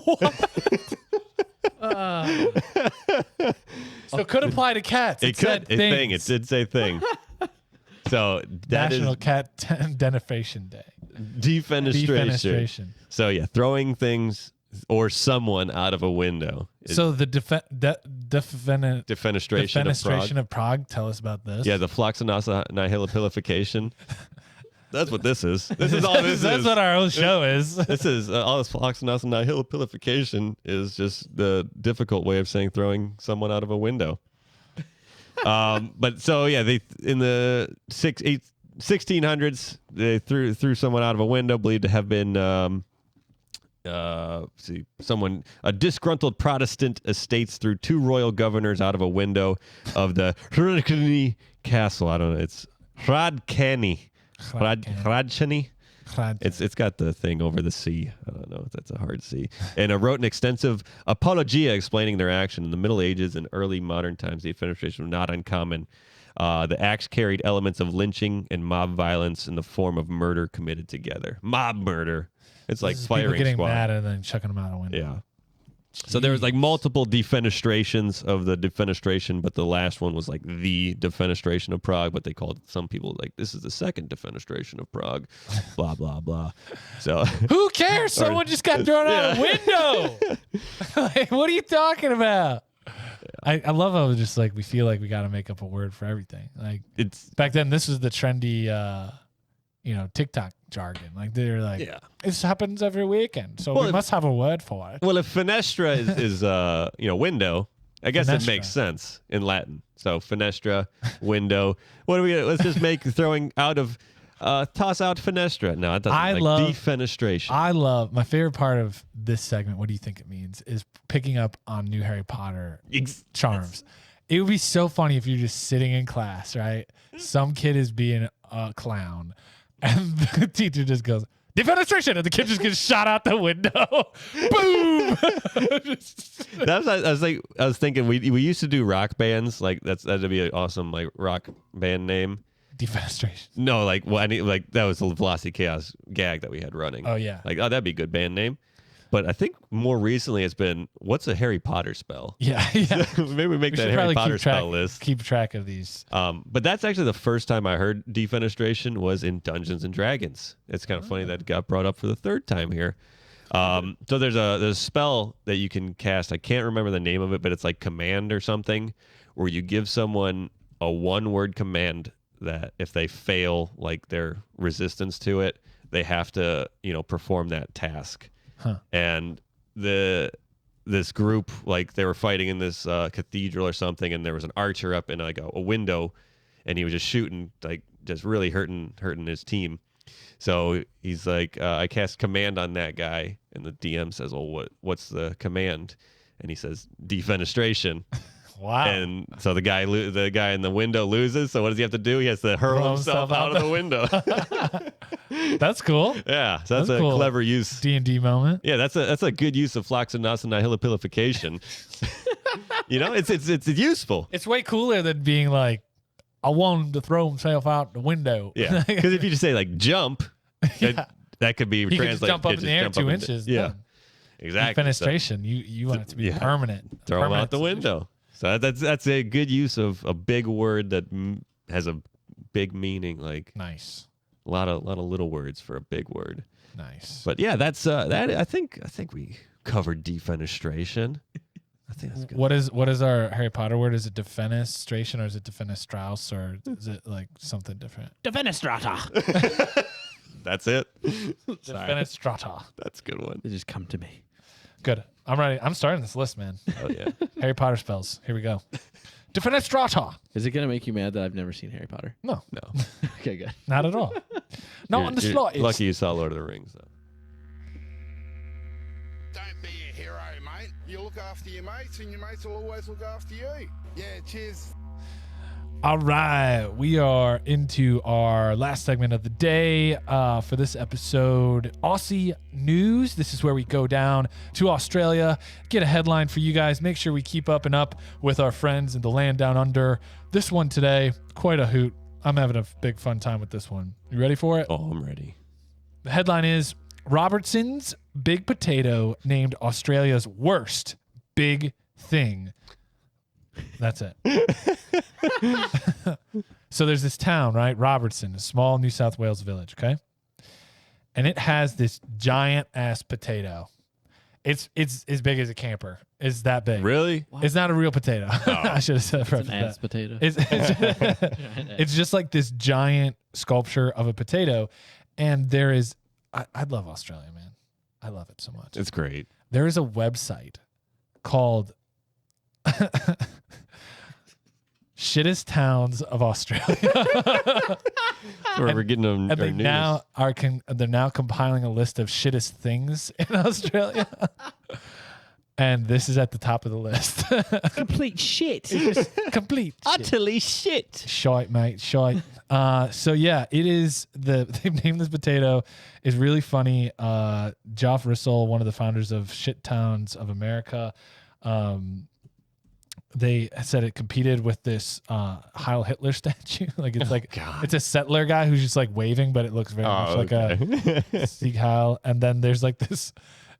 So it could apply to cats. It could. said things. It did say thing. So that National is Cat Denifration Day. defenestration. Defenestration. So yeah, throwing things or someone out of a window. is So the defenestration defenestration of Prague. Tell us about this. Yeah, the floxinasa nihilopilification. That's what this is. This is all this That's is. what our whole show is. This is all this floxinasa nihilopilification is just the difficult way of saying throwing someone out of a window. But so yeah, they in the 1600s they threw someone out of a window, believed to have been a disgruntled Protestant estates threw 2 royal governors out of a window of the Hradčany castle. I don't know. It's Hradčany. Hradčany. It's got the thing over the sea. I don't know if that's a hard C. And wrote an extensive apologia explaining their action. In the Middle Ages and early modern times, the administration was not uncommon. The acts carried elements of lynching and mob violence in the form of murder committed together. Mob murder. It's like This is people firing getting squad. mad and then chucking them out a window. Yeah. So there was like multiple defenestrations of the defenestration, but the last one was like the defenestration of Prague. But they called some people like this is the second defenestration of Prague, blah blah blah. So Who cares? Someone just got thrown out a window. Like, what are you talking about? I love how it's just like we feel like we got to make up a word for everything. Like it's back then, this was the trendy, TikTok jargon. Like they're like, Yeah. this happens every weekend, so we must have a word for it. Well, if fenestra is window, I guess it makes sense in Latin. So fenestra, window. What do we? Let's just make throwing out of toss out fenestra. No, it doesn't. I love defenestration. I love my favorite part of this segment. What do you think it means? Is picking up on new Harry Potter charms. It would be so funny if you're just sitting in class, right? Some kid is being a clown, and the teacher just goes, defenestration, and the kid just gets shot out the window. Boom! I was thinking we used to do rock bands. Like that'd be an awesome like rock band name. Defenestration. No, like that was the Velocity Chaos gag that we had running. Oh yeah. Like that'd be a good band name. But I think more recently it's been, what's a Harry Potter spell? Yeah. Maybe we make that Harry Potter spell list. Keep track of these. But that's actually the first time I heard defenestration was in Dungeons and Dragons. It's kind of funny that it got brought up for the third time here. So there's a spell that you can cast. I can't remember the name of it, but it's like command or something, where you give someone a one-word command that if they fail like their resistance to it, they have to perform that task. Huh. And this group, like they were fighting in this cathedral or something, and there was an archer up in like a window, and he was just shooting, like just really hurting his team. So he's like, I cast command on that guy, and the DM says, well, what's the command? And he says defenestration. Wow. And so the guy in the window loses. So what does he have to do? He has to hurl himself out of the window. That's cool. Yeah, so that's a cool. clever use. D&D moment. Yeah, that's a good use of floxenos and nihilopilification. It's useful. It's way cooler than being like, I want him to throw himself out the window. Yeah, because if you just say like jump, that could be he translated. could just jump up in the air 2 inches. Yeah, exactly. Defenestration. You want it to be permanent. Throw him out the window. So that's a good use of a big word that has a big meaning. Like nice. A lot of little words for a big word. Nice. But yeah, that's that. I think we covered defenestration. I think that's good. What is our Harry Potter word? Is it defenestration or is it defenestraus or is it like something different? Defenestrata. That's it. Defenestrata. That's a good one. They just come to me. Good. I'm ready. I'm starting this list, man. Oh yeah. Harry Potter spells. Here we go. Defenestrata. Is it gonna make you mad that I've never seen Harry Potter? No. Okay, good. Not at all. Not on the slot. Lucky you saw Lord of the Rings, though. Don't be a hero, mate. You look after your mates, and your mates will always look after you. Yeah, cheers. All right, we are into our last segment of the day for this episode, Aussie News. This is where we go down to Australia, get a headline for you guys, make sure we keep up and up with our friends in the land down under. This one today, quite a hoot. I'm having a big fun time with this one. You ready for it? Oh, I'm ready. The headline is, Robertson's Big Potato named Australia's worst big thing. That's it. So there's this town, right? Robertson, a small New South Wales village, okay? And it has this giant ass potato. It's as big as a camper. It's that big. Really? What? It's not a real potato. I should have said It's an ass potato. It's just like this giant sculpture of a potato. And there is, I love Australia, man. I love it so much. It's great. There is a website called Shittest Towns of Australia. Where we're getting them. And they now they're now compiling a list of shittest things in Australia. And this is at the top of the list. Complete shit. It's just complete Utterly shit. Shite, mate. Shite. So yeah, it is they've named this potato. Is really funny. Joff Rissell, one of the founders of Shit Towns of America, they said it competed with this Heil Hitler statue. Like it's it's a settler guy who's just like waving, but it looks very much like a Sieg Heil. And then there's like this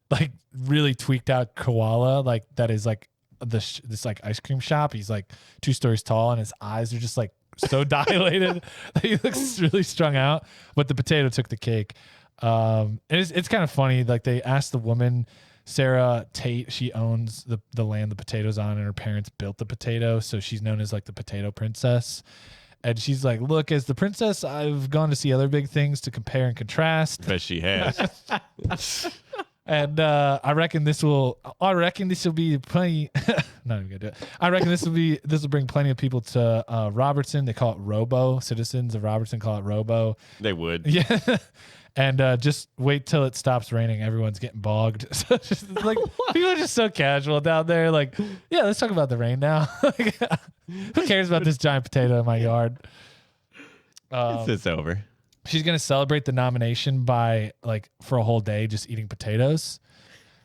like really tweaked out koala like that is like this like ice cream shop. He's like 2 stories tall and his eyes are just like so dilated that he looks really strung out. But the potato took the cake. It's kind of funny. Like they asked the woman, Sarah Tate, she owns the land the potato's on, and her parents built the potato, so she's known as like the potato princess. And she's like, look, as the princess, I've gone to see other big things to compare and contrast. Bet she has. And I reckon this will be plenty. Not even gonna do it. I reckon this will bring plenty of people to Robertson. They call it Robo. Citizens of Robertson call it Robo. They would. Yeah. And just wait till it stops raining. Everyone's getting bogged. So it's just like people are just so casual down there. Like, yeah, let's talk about the rain now. Like, who cares about this giant potato in my yard? It's over. She's gonna celebrate the nomination by like for a whole day just eating potatoes.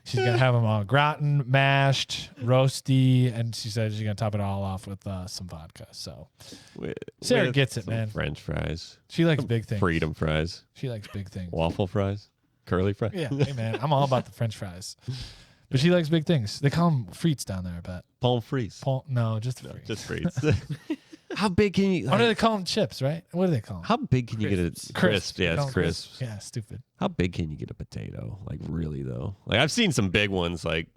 She's gonna have them all gratin, mashed, roasty, and she said she's gonna top it all off with some vodka. So Sarah gets it, man. French fries. She likes big things. Freedom fries. She likes big things. Waffle fries. Curly fries. Yeah, hey man, I'm all about the French fries. But she likes big things. They call them frites down there, I bet. Pommes frites. No, just frites. Just frites. How big can you? What do they call them? Chips, right? What do they call them? How big can you get a crisp? Yeah, it's crisp. Yeah, stupid. How big can you get a potato? Like really though? Like I've seen some big ones. Like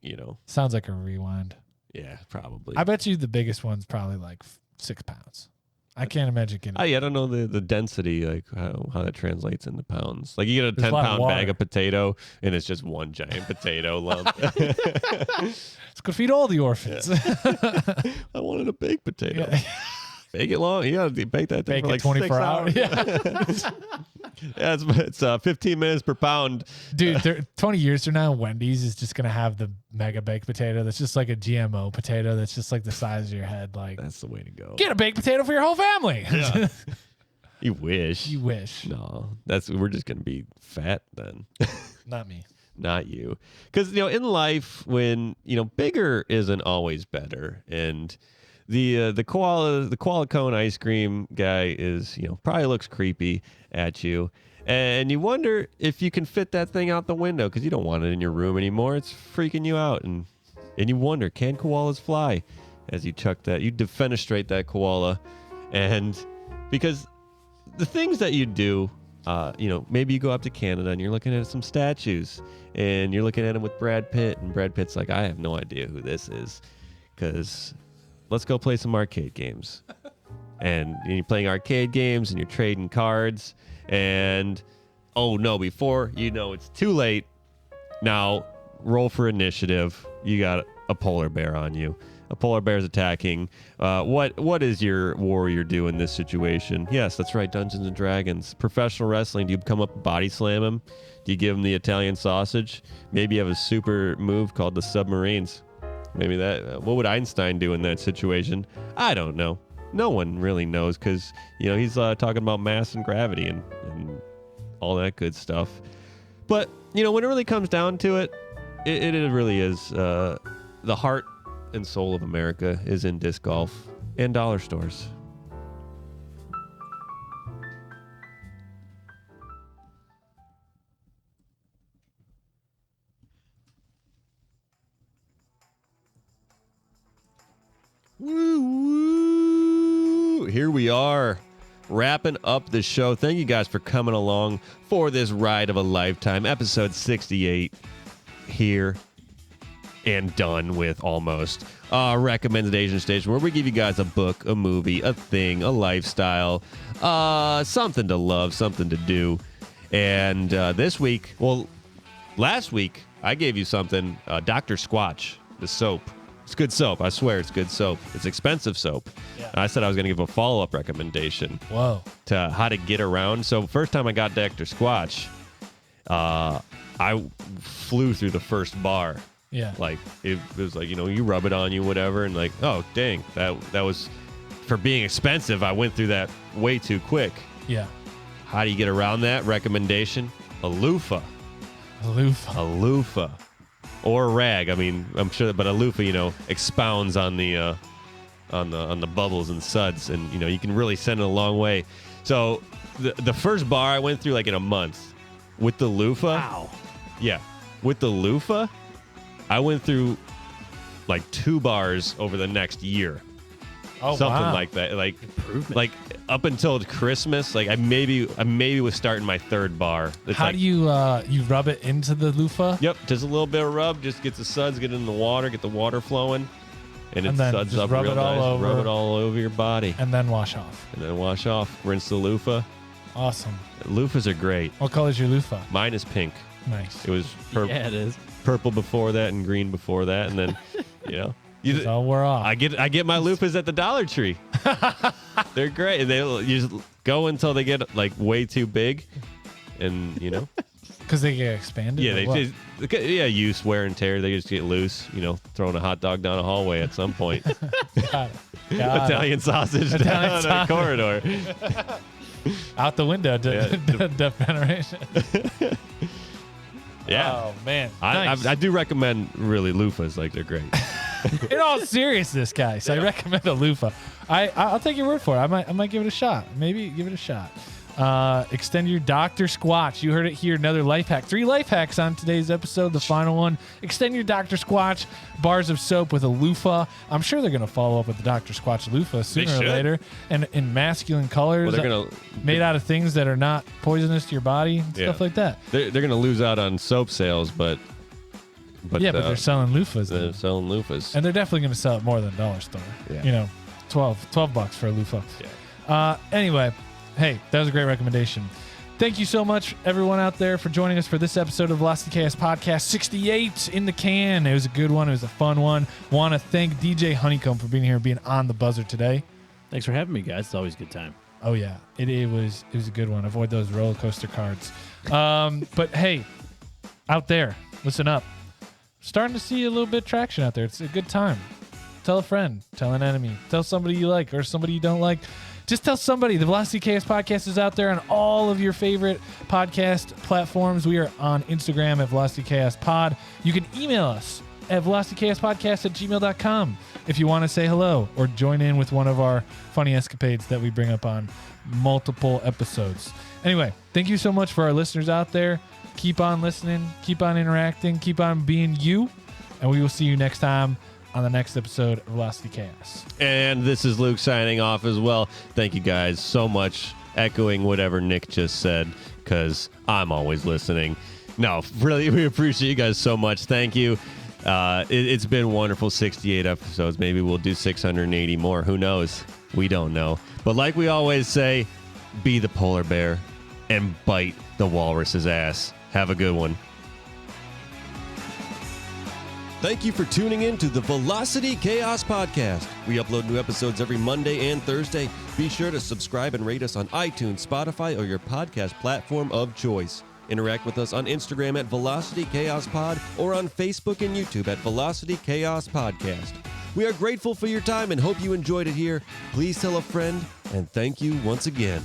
Sounds like a rewind. Yeah, probably. I bet you the biggest one's probably like 6 pounds. I can't imagine getting. I don't know the density, like how that translates into pounds. Like you get a There's 10-pound bag of potato, and it's just one giant potato lump. It's good to feed all the orphans. Yeah. I wanted a baked potato. Yeah. Bake it long. You gotta bake that thing for like 24 hours. Yeah, it's 15 minutes per pound. Dude, 20 years from now, Wendy's is just gonna have the mega baked potato that's just like a GMO potato that's just like the size of your head. Like that's the way to go. Get a baked potato for your whole family. Yeah. You wish. You wish. No, we're just gonna be fat then. Not me. Not you. Because in life, when bigger isn't always better, and the koala cone ice cream guy is probably looks creepy at you, and you wonder if you can fit that thing out the window because you don't want it in your room anymore. It's freaking you out, and you wonder, can koalas fly? As you defenestrate that koala, and because the things that you do, maybe you go up to Canada and you're looking at some statues, and you're looking at them with Brad Pitt, and Brad Pitt's like, I have no idea who this is, because let's go play some arcade games. And you're playing arcade games and you're trading cards. And, oh no, before it's too late. Now, roll for initiative. You got a polar bear on you. A polar bear's attacking. What is your warrior do in this situation? Yes, that's right, Dungeons & Dragons. Professional wrestling, do you come up and body slam him? Do you give him the Italian sausage? Maybe you have a super move called the Submarines. Maybe that. What would Einstein do in that situation? I don't know. No one really knows because he's talking about mass and gravity and all that good stuff. But when it really comes down to it, it really is the heart and soul of America is in disc golf and dollar stores. Woo woo! Here we are, wrapping up the show. Thank you guys for coming along for this ride of a lifetime. Episode 68 here and done with almost. Recommendation station where we give you guys a book, a movie, a thing, a lifestyle, something to love, something to do. And last week I gave you something, Dr. Squatch, the soap. It's good soap. I swear it's good soap. It's expensive soap. Yeah. I said I was going to give a follow-up recommendation. Whoa. To how to get around. So first time I got Dr. Squatch, I flew through the first bar. Yeah. Like it was like, you rub it on you, whatever. And like, oh, dang, that was for being expensive. I went through that way too quick. Yeah. How do you get around that? Recommendation, a loofah. A loofah. A loofah. Or a rag. I mean, I'm sure, but a loofah, expounds on the bubbles and suds, and you can really send it a long way. So the first bar I went through like in a month with the loofah. Wow. Yeah, with the loofah, I went through like 2 bars over the next year. Oh, something wow. like that. Like improvement. Like up until Christmas, like I maybe was starting my 3rd bar. It's How like, do you rub it into the loofah? Yep, just a little bit of rub, just get the suds, get it in the water, get the water flowing, and it then suds just up rub real it all nice. over. Rub it all over your body, And then wash off. and then wash off. Rinse the loofah. Awesome. Loofahs are great. What color is your loofah? Mine is pink. Nice. It was Yeah, it is. purple before that and green before that, and then It's all wore off. I get my loofahs at the Dollar Tree. They're great. You just go until they get like way too big, and Because they get expanded? yeah, or what? use wear and tear. They just get loose. Throwing a hot dog down a hallway at some point. Got it. Got it. Italian sausage Italian down a corridor. Out the window. Defenestration. Yeah. Oh, man. Nice. I do recommend really loofahs. Like they're great. In all seriousness, guys, I recommend a loofah. I'll take your word for it. I might give it a shot. Maybe give it a shot. Extend your Dr. Squatch. You heard it here. Another life hack. 3 life hacks on today's episode. The final one. Extend your Dr. Squatch. Bars of soap with a loofah. I'm sure they're going to follow up with the Dr. Squatch loofah sooner or later. And in masculine colors. Well, they're gonna made out of things that are not poisonous to your body. Stuff like that. They're gonna lose out on soap sales, but they're selling loofahs. They're selling loofahs. And they're definitely going to sell it more than dollar store. Yeah. $12 for a loofah. Yeah. Anyway, hey, that was a great recommendation. Thank you so much, everyone out there, for joining us for this episode of Velocity Chaos Podcast 68 in the can. It was a good one. It was a fun one. Want to thank DJ Honeycomb for being here and being on the buzzer today. Thanks for having me, guys. It's always a good time. Oh, yeah. It was a good one. Avoid those roller coaster cards. But, hey, out there, listen up. Starting to see a little bit of traction out there. It's a good time. Tell a friend. Tell an enemy. Tell somebody you like or somebody you don't like. Just tell somebody. The Velocity Chaos Podcast is out there on all of your favorite podcast platforms. We are on Instagram at Velocity Chaos Pod. You can email us at velocitychaospodcast@gmail.com if you want to say hello or join in with one of our funny escapades that we bring up on multiple episodes. Anyway, thank you so much for our listeners out there. Keep on listening. Keep on interacting. Keep on being you. And we will see you next time on the next episode of Velocity Chaos. And this is Luke signing off as well. Thank you guys so much. Echoing whatever Nick just said, because I'm always listening. No, really, we appreciate you guys so much. Thank you. It's been wonderful, 68 episodes. Maybe we'll do 680 more. Who knows? We don't know. But like we always say, be the polar bear and bite the walrus's ass. Have a good one. Thank you for tuning in to the Velocity Chaos Podcast. We upload new episodes every Monday and Thursday. Be sure to subscribe and rate us on iTunes, Spotify, or your podcast platform of choice. Interact with us on Instagram at Velocity Chaos Pod or on Facebook and YouTube at Velocity Chaos Podcast. We are grateful for your time and hope you enjoyed it here. Please tell a friend, and thank you once again.